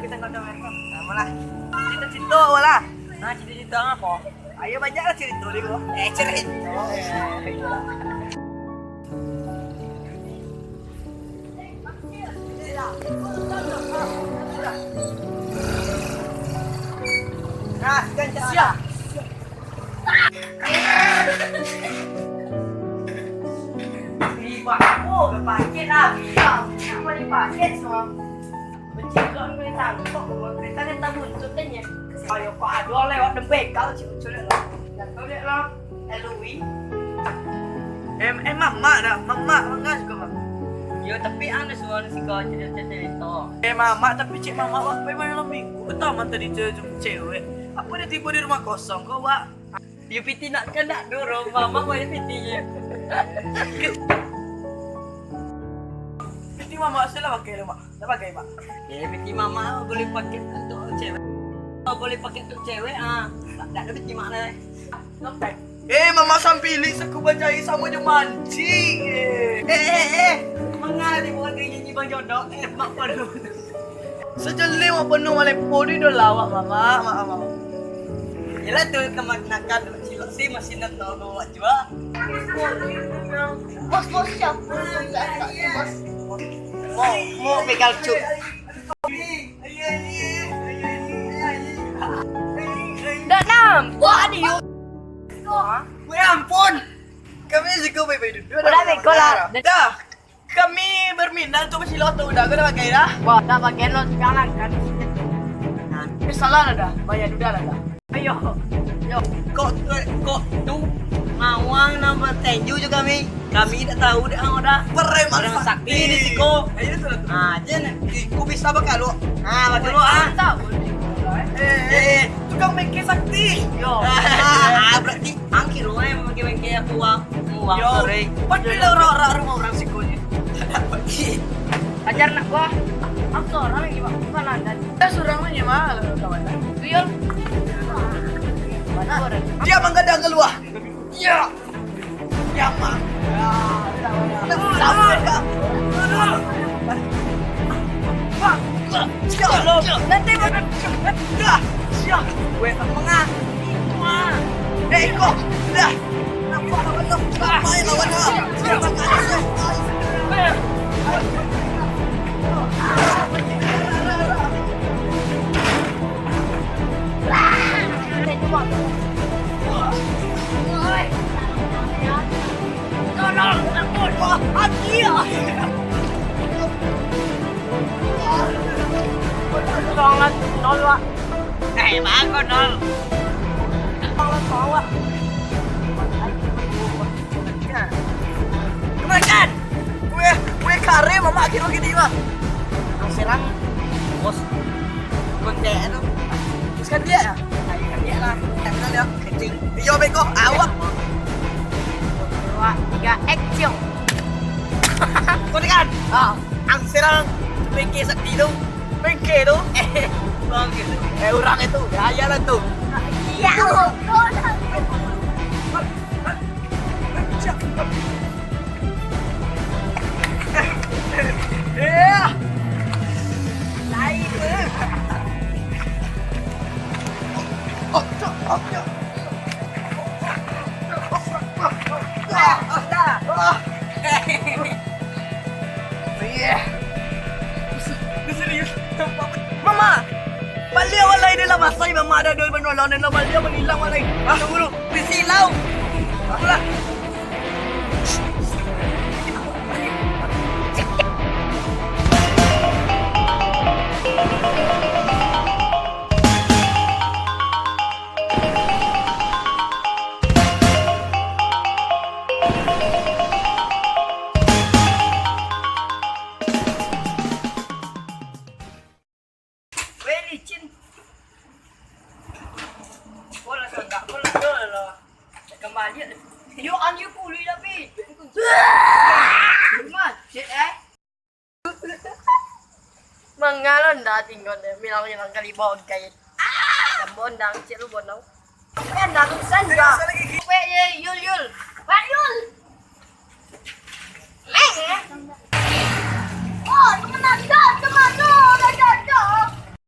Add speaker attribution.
Speaker 1: kita nggak ada air malah cerita lah. Nah cerita apa? Ayo banyak lah cerita deh gua. Cerita. Nah, kan siap. Aku berpaket lah, cuma dipaket semua. Bencikon gue tangkap, kereta kan tak buntutnya. Ayo Pak Adol lewat debek kalau culik lah. Dan kau lihat lah, Louis. Mama dah, mama enggak suka mama. Yo tapi anda suara sih kau cerita. Mama tapi cik mama apa malam minggu. Betul mantan di cewek. Apa dia tiba di rumah kosong kau Pak? You piti nak kena dorong mama kau ada pitinya. Piti mama asal pakai rumah, tak pakai Pak. Ya piti mama boleh pakai untuk cewek. Boleh pakai untuk cewek tak ada piti mana. Sampai. Mama sampili aku bacai sama je mancing. Mengali bukan nyanyi bang jodoh. Mak penuh. Sejeli mau penuh malah podi dah lawak mama. Yalah tu teman nakal silap si masih nak tahu bawa juga. Bos siapa? Bos. Mau begal cuk. Dah nampak dia. Ya ampun. Kami suka baik-baik dulu. Udah beko lah. Dah. Kami berminat untuk masih loto udah. Kau dah pakai dah? Wah, dah pakai lo sekarang kan. Salah dah. Bayar udah dah. Ayo. Kok tu mawang nama tenju juga kami. Kami tak tahu dah dah. Pereman sakti ni si ko. Jen, ku bisa pakai lo. Pakai lo tahu. Tukang bengkel sakti. Yo. Berarti angki lo bengkel aku uang sore. Padahal orang rumah orang sikonya. Tak pergi. Ajar nak gua. Aku orang lagi mana dan. Dah surang mana mal kawan. Real. Dia menggadang keluar. Ya. Ya mak. Sampai kak. Nanti makan. Dah. Siap. Gue mengah. Kok. Dah. Nampak belum? Main lawan dia. Siap makan. Tolong, ampun. Hati ya. Tolong, tolong. Bang, nol. Tolong. Kemakan. Gue kare mama kira gini mah. Serang bos. Konten tu. Terus kan dia ya? Kan dia lah. Kan dia kencing. Yo beko awak. 2, 3 action. Kau kan? Ang serang bengkel sakti tu. Bengkel tu. Bang gitu. Orang itu. Gaya lah tu. Ya. Lain tu. Mama, balik walai dia lah masai mama ada dua menolong dan balik dia menghilang walai. Tunggu dulu, silau. Apalah. Kembali. Yo anjir pulih tapi. Macet Mengalon dah tinggal deh. Bilang kali bawa kait. Dan bondang cik lu bondang. Kan dah tulisan ya. Yul. Pak Yul. Oh, teman tu.